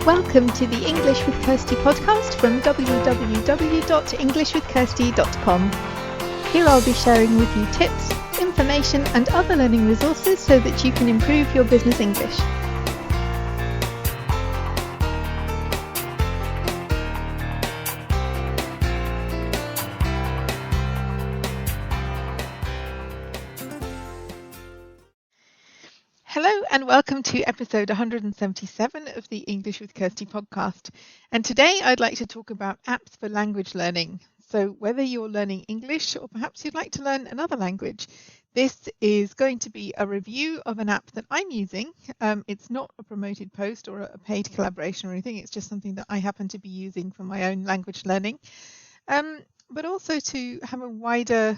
Welcome to the English with Kirsty podcast from www.englishwithkirsty.com. Here I'll be sharing with you tips, information and other learning resources so that you can improve your business English. Hello and welcome to episode 177 of the English with Kirsty podcast. And today I'd like to talk about apps for language learning. So whether you're learning English or perhaps you'd like to learn another language, this is going to be a review of an app that I'm using. It's not a promoted post or a paid collaboration or anything. It's just something that I happen to be using for my own language learning. But also to have a wider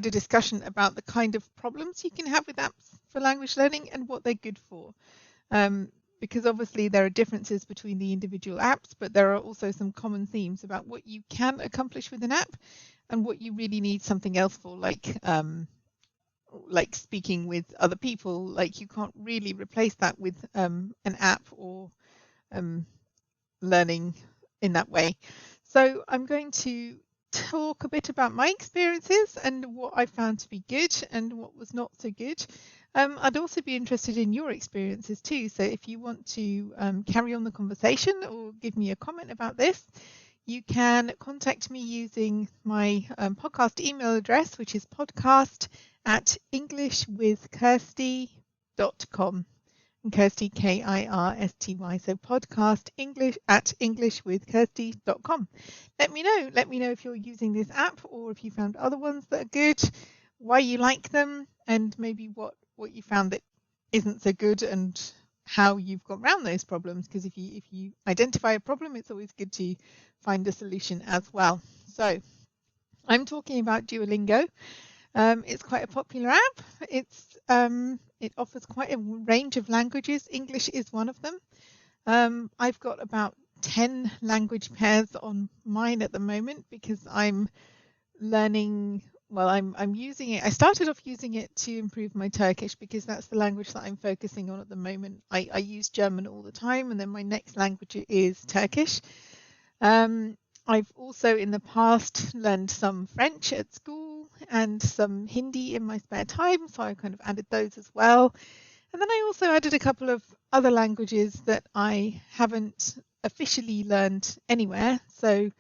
discussion about the kind of problems you can have with apps for language learning and what they're good for. Because obviously there are differences between the individual apps, but there are also some common themes about what you can accomplish with an app and what you really need something else for, like speaking with other people. Like you can't really replace that with an app or learning in that way. So I'm going to talk a bit about my experiences and what I found to be good and what was not so good. I'd also be interested in your experiences too. So if you want to carry on the conversation or give me a comment about this, you can contact me using my podcast email address, which is podcast@englishwithkirsty.com. And Kirsty, Kirsty, so podcast englishwithkirsty.com. Let me know if you're using this app or if you found other ones that are good, why you like them, and maybe what you found that isn't so good and how you've got around those problems. Because if you identify a problem, it's always good to find a solution as well. So I'm talking about Duolingo. It's quite a popular app. It offers quite a range of languages. English is one of them. I've got about 10 language pairs on mine at the moment because I'm learning. Well, I'm using it. I started off using it to improve my Turkish because that's the language that I'm focusing on at the moment. I use German all the time, and then my next language is Turkish. I've also in the past learned some French at school and some Hindi in my spare time, so I kind of added those as well. And then I also added a couple of other languages that I haven't officially learned anywhere. So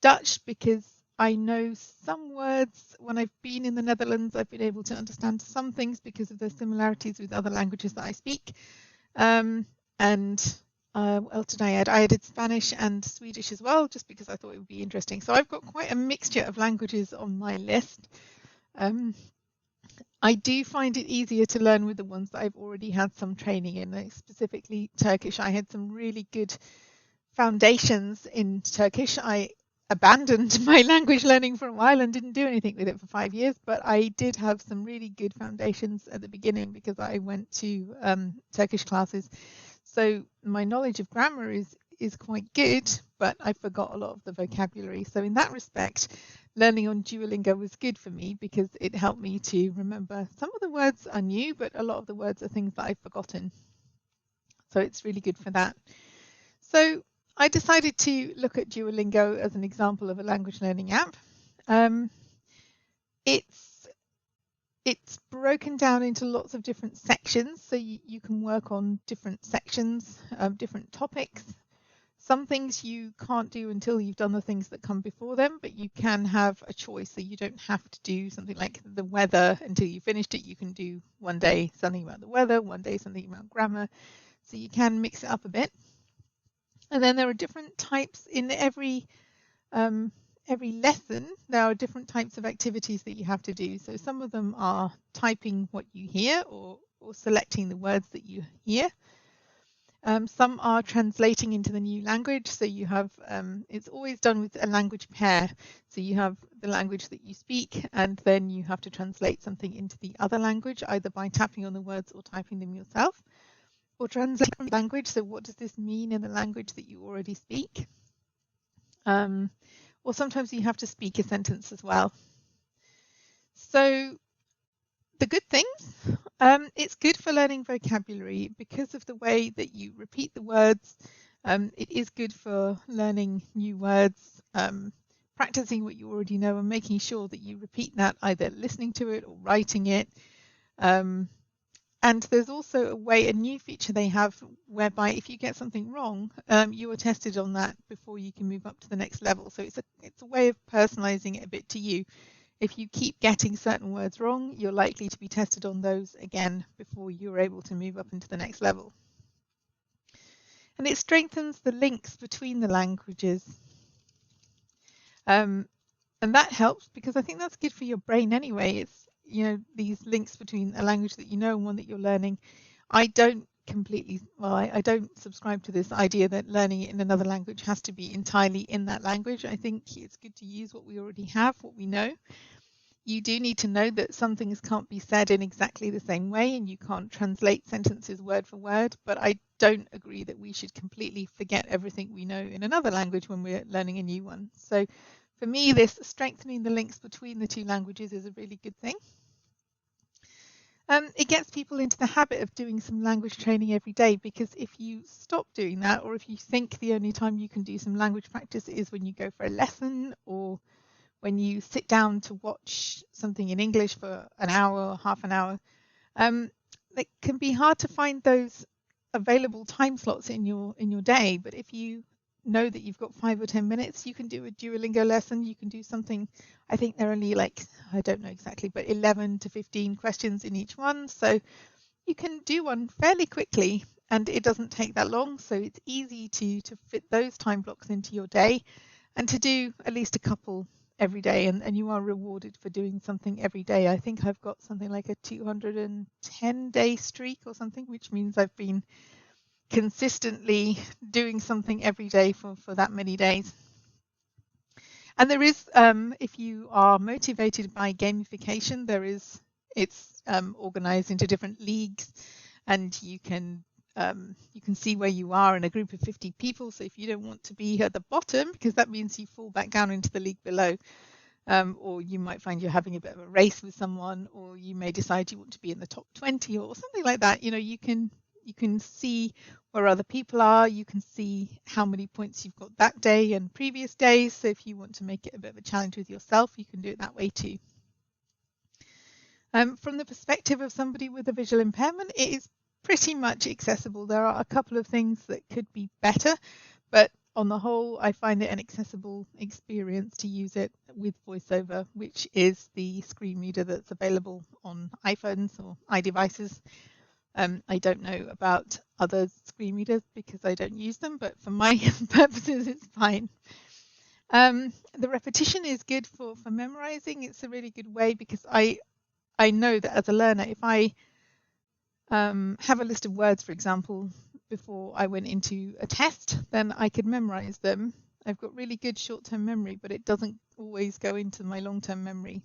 Dutch, because I know some words. When I've been in the Netherlands, I've been able to understand some things because of the similarities with other languages that I speak. What else did I add? I added Spanish and Swedish as well, just because I thought it would be interesting. So I've got quite a mixture of languages on my list. I do find it easier to learn with the ones that I've already had some training in, like specifically Turkish. I had some really good foundations in Turkish. I abandoned my language learning for a while and didn't do anything with it for 5 years, but I did have some really good foundations at the beginning because I went to Turkish classes. So my knowledge of grammar is quite good, but I forgot a lot of the vocabulary. So in that respect, learning on Duolingo was good for me because it helped me to remember some of the words are new, but a lot of the words are things that I've forgotten. So it's really good for that. So I decided to look at Duolingo as an example of a language learning app. It's broken down into lots of different sections, so you can work on different sections, different topics. Some things you can't do until you've done the things that come before them, but you can have a choice, so you don't have to do something like the weather until you finished it. You can do one day something about the weather, one day something about grammar, so you can mix it up a bit. And then there are different types in every lesson. There are different types of activities that you have to do. So some of them are typing what you hear or selecting the words that you hear. Some are translating into the new language. So you have, it's always done with a language pair. So you have the language that you speak, and then you have to translate something into the other language, either by tapping on the words or typing them yourself. Or translate from language, so what does this mean in the language that you already speak? Or sometimes you have to speak a sentence as well. So the good things, it's good for learning vocabulary because of the way that you repeat the words It is good for learning new words, practicing what you already know and making sure that you repeat that, either listening to it or writing it. And there's also a new feature they have whereby if you get something wrong, you are tested on that before you can move up to the next level. So it's a way of personalizing it a bit to you. If you keep getting certain words wrong, you're likely to be tested on those again before you're able to move up into the next level. And it strengthens the links between the languages. And that helps because I think that's good for your brain anyway. It's, these links between a language that you know and one that you're learning. I don't subscribe to this idea that learning it in another language has to be entirely in that language. I think it's good to use what we already have, what we know. You do need to know that some things can't be said in exactly the same way and you can't translate sentences word for word, but I don't agree that we should completely forget everything we know in another language when we're learning a new one. So for me, this strengthening the links between the two languages is a really good thing. It gets people into the habit of doing some language training every day, because if you stop doing that, or if you think the only time you can do some language practice is when you go for a lesson or when you sit down to watch something in English for an hour or half an hour, it can be hard to find those available time slots in your day. But if you know that you've got 5 or 10 minutes, you can do a Duolingo lesson. You can do something, I think they're only I don't know exactly, but 11 to 15 questions in each one. So you can do one fairly quickly and it doesn't take that long. So it's easy to fit those time blocks into your day and to do at least a couple every day, and you are rewarded for doing something every day. I think I've got something like a 210-day streak or something, which means I've been consistently doing something every day for that many days. And there is, if you are motivated by gamification, it's organized into different leagues, and you can see where you are in a group of 50 people. So if you don't want to be at the bottom, because that means you fall back down into the league below, or you might find you're having a bit of a race with someone, or you may decide you want to be in the top 20 or something like that. You can see where other people are. You can see how many points you've got that day and previous days. So if you want to make it a bit of a challenge with yourself, you can do it that way too. From the perspective of somebody with a visual impairment, it is pretty much accessible. There are a couple of things that could be better, but on the whole, I find it an accessible experience to use it with VoiceOver, which is the screen reader that's available on iPhones or iDevices. I don't know about other screen readers because I don't use them, but for my purposes, it's fine. The repetition is good for memorizing. It's a really good way because I know that as a learner, if I have a list of words, for example, before I went into a test, then I could memorize them. I've got really good short-term memory, but it doesn't always go into my long-term memory.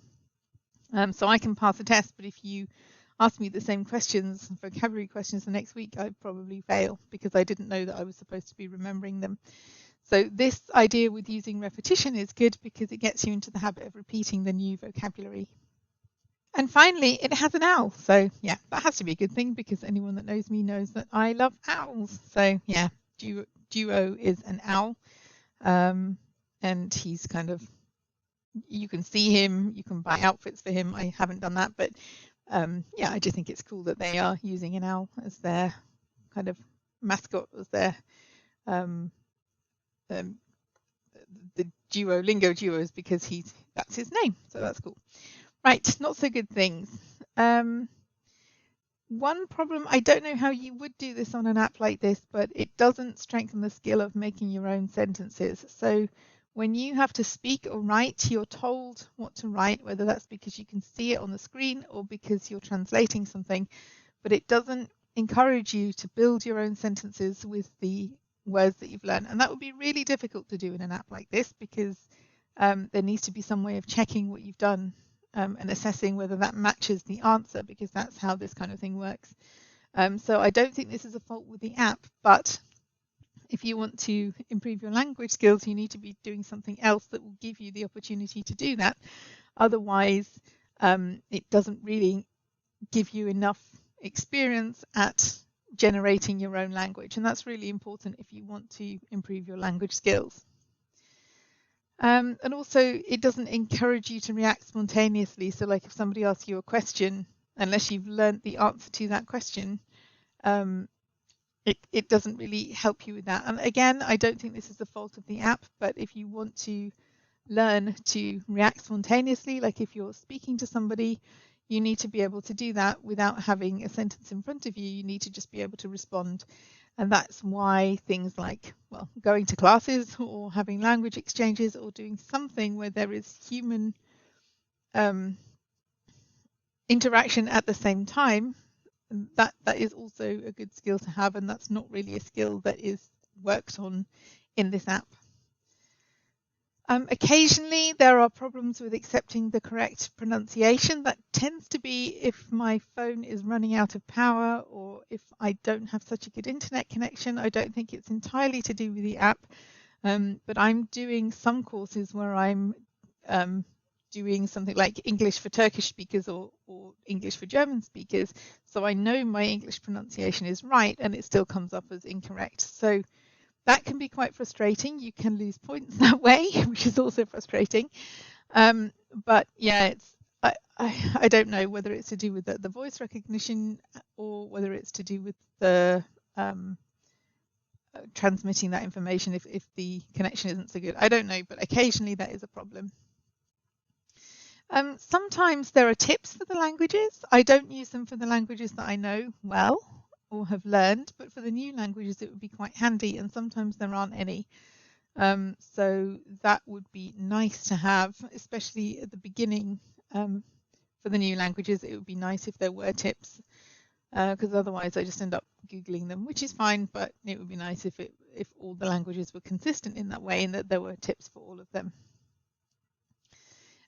So I can pass a test, but if you ask me the same questions, vocabulary questions, the next week, I'd probably fail because I didn't know that I was supposed to be remembering them. So this idea with using repetition is good because it gets you into the habit of repeating the new vocabulary. And finally, it has an owl. So yeah, that has to be a good thing because anyone that knows me knows that I love owls. So yeah, Duo is an owl. And he's kind of, you can see him, you can buy outfits for him. I haven't done that, but yeah, I just think it's cool that they are using an owl as their kind of mascot, as their the Duolingo duos, because that's his name. So that's cool. Right, not so good things. One problem, I don't know how you would do this on an app like this, but it doesn't strengthen the skill of making your own sentences. So when you have to speak or write, you're told what to write, whether that's because you can see it on the screen or because you're translating something, but it doesn't encourage you to build your own sentences with the words that you've learned. And that would be really difficult to do in an app like this because there needs to be some way of checking what you've done and assessing whether that matches the answer, because that's how this kind of thing works. So I don't think this is a fault with the app, but if you want to improve your language skills, you need to be doing something else that will give you the opportunity to do that. Otherwise, it doesn't really give you enough experience at generating your own language, and that's really important if you want to improve your language skills. And also, it doesn't encourage you to react spontaneously. So like if somebody asks you a question, unless you've learned the answer to that question, it doesn't really help you with that. And again, I don't think this is the fault of the app, but if you want to learn to react spontaneously, like if you're speaking to somebody, you need to be able to do that without having a sentence in front of you. You need to just be able to respond. And that's why things like, well, going to classes or having language exchanges or doing something where there is human interaction at the same time, that is also a good skill to have, and that's not really a skill that is worked on in this app. Occasionally there are problems with accepting the correct pronunciation. That tends to be if my phone is running out of power or if I don't have such a good internet connection. I don't think it's entirely to do with the app, but I'm doing some courses where I'm doing something like English for Turkish speakers or English for German speakers. So I know my English pronunciation is right and it still comes up as incorrect. So that can be quite frustrating. You can lose points that way, which is also frustrating. But yeah, I don't know whether it's to do with the voice recognition or whether it's to do with the transmitting that information if the connection isn't so good. I don't know, but occasionally that is a problem. Sometimes there are tips for the languages. I don't use them for the languages that I know well or have learned, but for the new languages it would be quite handy, and sometimes there aren't any. So that would be nice to have, especially at the beginning. For the new languages it would be nice if there were tips, because otherwise I just end up Googling them, which is fine, but it would be nice if all the languages were consistent in that way and that there were tips for all of them.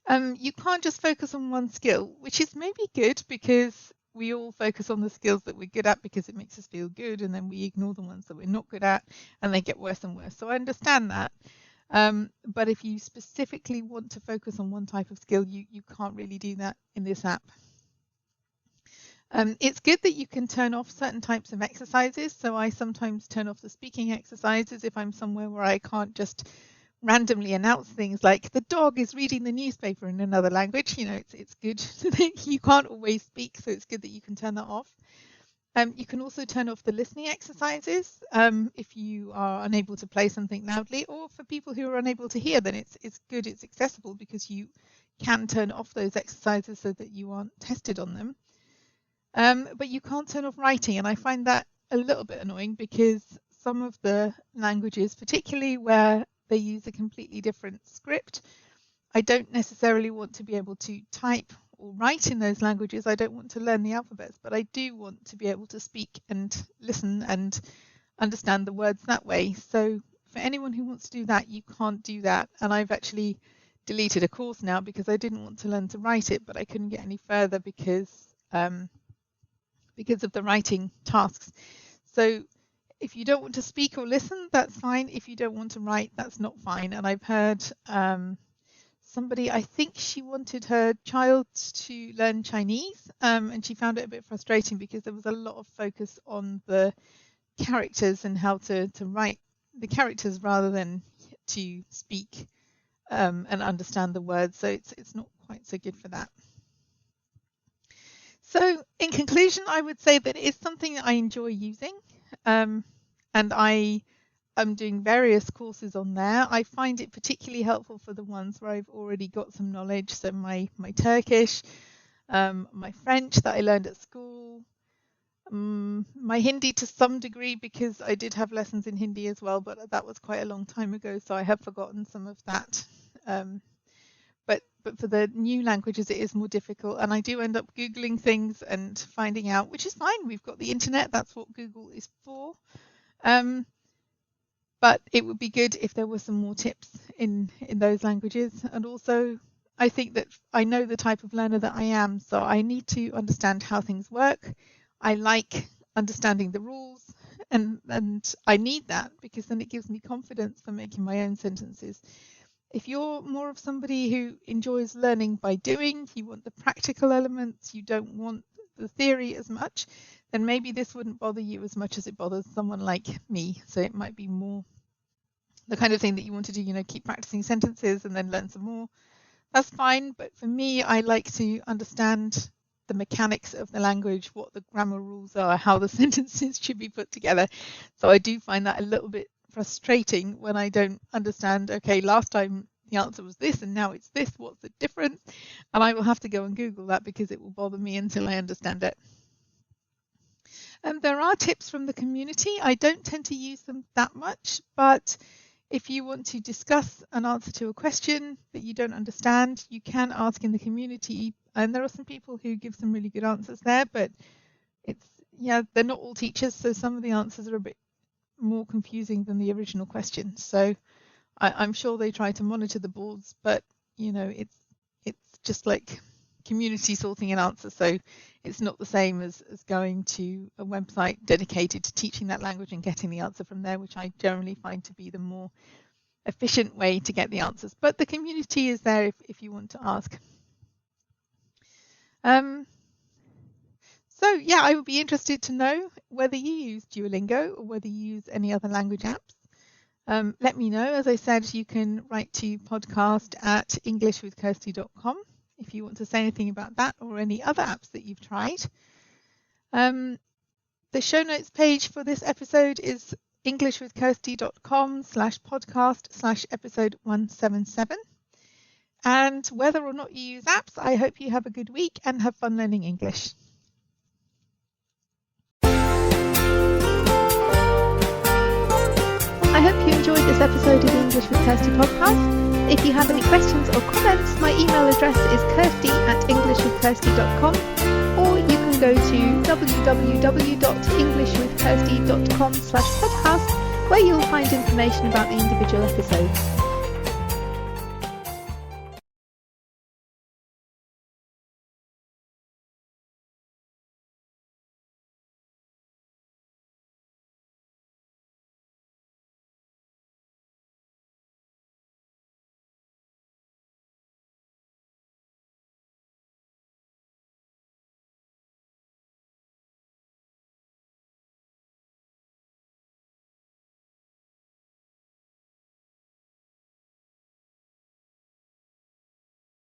You can't just focus on one skill, which is maybe good because we all focus on the skills that we're good at because it makes us feel good, and then we ignore the ones that we're not good at and they get worse and worse. So I understand that. But if you specifically want to focus on one type of skill, you can't really do that in this app. It's good that you can turn off certain types of exercises. So I sometimes turn off the speaking exercises if I'm somewhere where I can't just randomly announce things like the dog is reading the newspaper in another language. You know, it's good. You can't always speak, so it's good that you can turn that off. You can also turn off the listening exercises if you are unable to play something loudly, or for people who are unable to hear, then it's good, it's accessible because you can turn off those exercises so that you aren't tested on them. But you can't turn off writing, and I find that a little bit annoying because some of the languages, particularly where they use a completely different script, I don't necessarily want to be able to type or write in those languages. I don't want to learn the alphabets, but I do want to be able to speak and listen and understand the words that way. So for anyone who wants to do that, you can't do that. And I've actually deleted a course now because I didn't want to learn to write it, but I couldn't get any further because of the writing tasks. So if you don't want to speak or listen, that's fine. If you don't want to write, that's not fine. And I've heard somebody, I think she wanted her child to learn Chinese, and she found it a bit frustrating because there was a lot of focus on the characters and how to write the characters rather than to speak and understand the words. So it's not quite so good for that. So in conclusion, I would say that it's something that I enjoy using, and I am doing various courses on there. I find it particularly helpful for the ones where I've already got some knowledge. So my Turkish, my French that I learned at school, my Hindi to some degree because I did have lessons in Hindi as well, but that was quite a long time ago, so I have forgotten some of that. But for the new languages, it is more difficult, and I do end up Googling things and finding out, which is fine. We've got the internet. That's what Google is for. But it would be good if there were some more tips in those languages. And also, I think that I know the type of learner that I am, so I need to understand how things work. I like understanding the rules, and I need that because then it gives me confidence for making my own sentences. If you're more of somebody who enjoys learning by doing, you want the practical elements, you don't want the theory as much, then maybe this wouldn't bother you as much as it bothers someone like me. So it might be more the kind of thing that you want to do, keep practicing sentences and then learn some more. That's fine, but for me, I like to understand the mechanics of the language, what the grammar rules are, how the sentences should be put together. So I do find that a little bit frustrating when I don't understand, okay, last time the answer was this and now it's this, what's the difference? And I will have to go and Google that because it will bother me until I understand it. There are tips from the community. I don't tend to use them that much, but if you want to discuss an answer to a question that you don't understand, you can ask in the community. And there are some people who give some really good answers there, but they're not all teachers. So some of the answers are a bit more confusing than the original question. So I'm sure they try to monitor the boards, but it's just like community sorting an answer. So it's not the same as going to a website dedicated to teaching that language and getting the answer from there, which I generally find to be the more efficient way to get the answers. But the community is there if you want to ask. So yeah, I would be interested to know whether you use Duolingo or whether you use any other language apps. Let me know. As I said, you can write to podcast@englishwithkirsty.com if you want to say anything about that or any other apps that you've tried. The show notes page for this episode is englishwithkirsty.com/podcast/episode 177. And whether or not you use apps, I hope you have a good week and have fun learning English. I hope you enjoyed this episode of the English with Kirsty podcast. If you have any questions or comments, my email address is kirsty@englishwithkirsty.com, or you can go to www.englishwithkirsty.com/podcast, where you'll find information about the individual episodes.